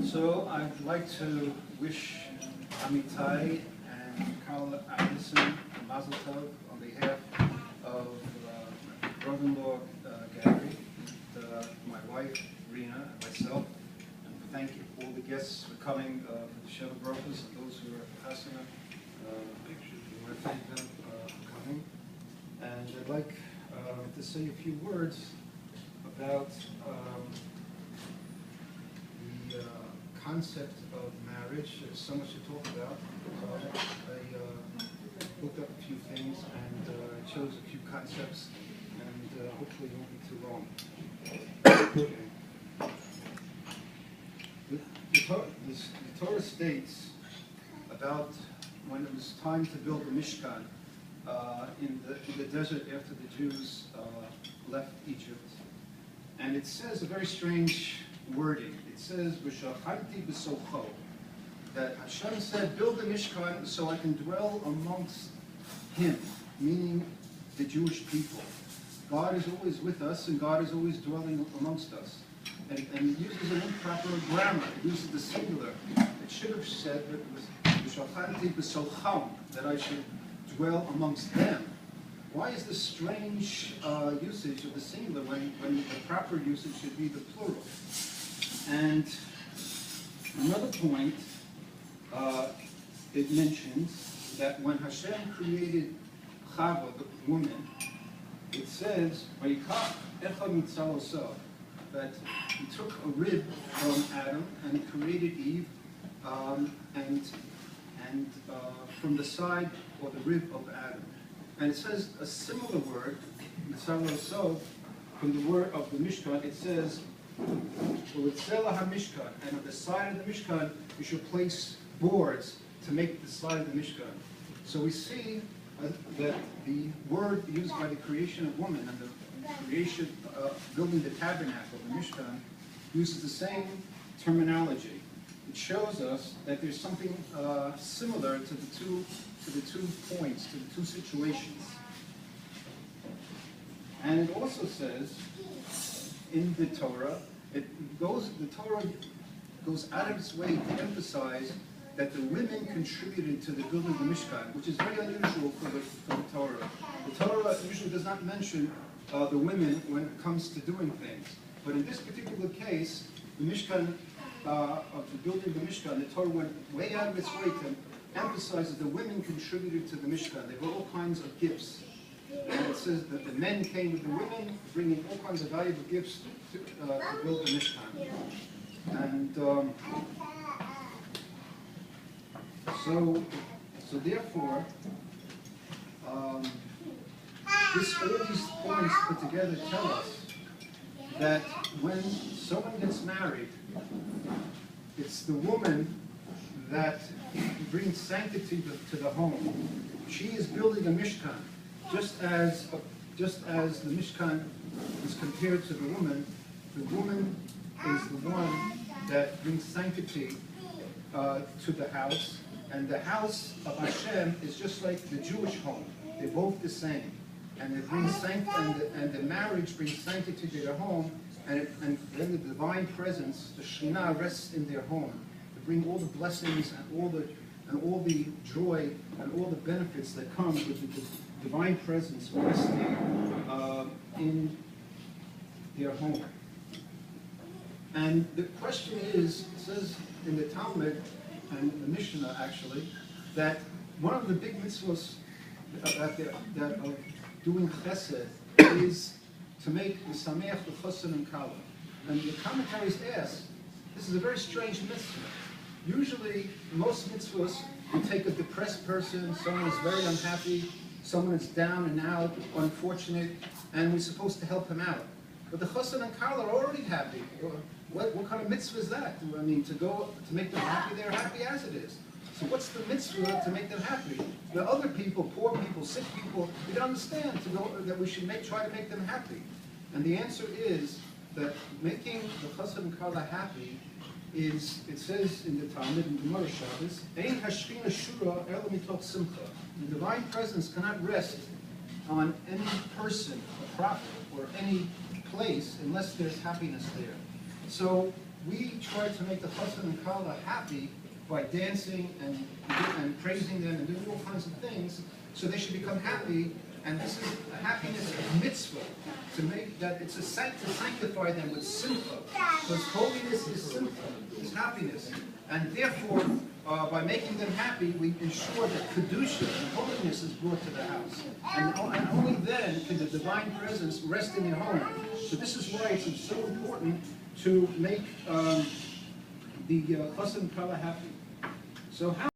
So I'd like to wish Amitai and Carla Anderson a Mazel Tov on behalf of my brother-in-law Gary, my wife Rena, and myself, and thank all the guests for coming for the Sheva Brachot and those who are passing it. We want to thank them for coming. And I'd like to say a few words about the concept of marriage. There's so much to talk about. I looked up a few things and chose a few concepts, and hopefully it won't be too long. The Torah states about when it was time to build the Mishkan in the desert after the Jews left Egypt. And it says a very strange wording. It says, "V'shachanti b'socho," that Hashem said, build the Mishkan so I can dwell amongst him, meaning the Jewish people. God is always with us, and God is always dwelling amongst us. And it uses an improper grammar. It uses the singular. It should have said that it was "V'shachanti b'socham," that I should dwell amongst them. Why is this strange usage of the singular when the proper usage should be the plural? And another point, it mentions that when Hashem created Chava, the woman, it says, "Vayikach echad mitzal osav," that he took a rib from Adam and he created Eve, and from the side or the rib of Adam. And it says a similar word, mitzal osav, from the word of the Mishkan. It says, "U'etzela ha-Mishkan," and on the side of the Mishkan you should place boards to make the side of the Mishkan. So we see that the word used by the creation of woman and the creation building the tabernacle, the Mishkan, uses the same terminology. It shows us that there's something similar to the two points, to the two situations. And it also says in the Torah, the Torah goes out of its way to emphasize that the women contributed to the building of the Mishkan, which is very unusual for the Torah. The Torah usually does not mention the women when it comes to doing things. But in this particular case, the Mishkan, of the building of the Mishkan, the Torah went way out of its way to emphasize that the women contributed to the Mishkan. They brought all kinds of gifts. And it says that the men came with the women, bringing all kinds of valuable gifts to build the Mishkan. And so therefore, all these points put together tell us that when someone gets married, it's the woman that brings sanctity to the home. She is building a Mishkan, just as the Mishkan is compared to the woman is the one that brings sanctity to the house, and the house of Hashem is just like the Jewish home. They're both the same, and it brings and the marriage brings sanctity to their home, and then the divine presence, the Shekhinah, rests in their home to bring all the blessings and all the joy and all the benefits that come with the divine presence resting in their home. And the question is, it says in the Talmud and the Mishnah actually, that one of the big mitzvahs of doing chesed is to make the sameach, the chassan, and kala. And the commentaries ask, this is a very strange mitzvah. Usually, most mitzvahs, you take a depressed person, someone is very unhappy, someone is down and out, unfortunate, and we're supposed to help him out. But the chassan and kala are already happy. What kind of mitzvah is that? I mean, to make them happy, they're happy as it is. So what's the mitzvah to make them happy? The other people, poor people, sick people, we don't understand that we should try to make them happy. And the answer is that making the chassan and kala happy is, it says in the Talmud, in Gemara Shabbos, Ein hashchina shura ela mitoch simcha. The divine presence cannot rest on any person, a prophet, or any place unless there's happiness there. So we try to make the chassan and kala happy by dancing and praising them and doing all kinds of things, so they should become happy. And this is a happiness of mitzvah, to make that it's to sanctify them with simcha, because holiness is simcha, is happiness, and therefore by making them happy, we ensure that kedusha and holiness is brought to the house, and only then can the divine presence rest in your home. So this is why it's so important to make the chassan kala happy. So how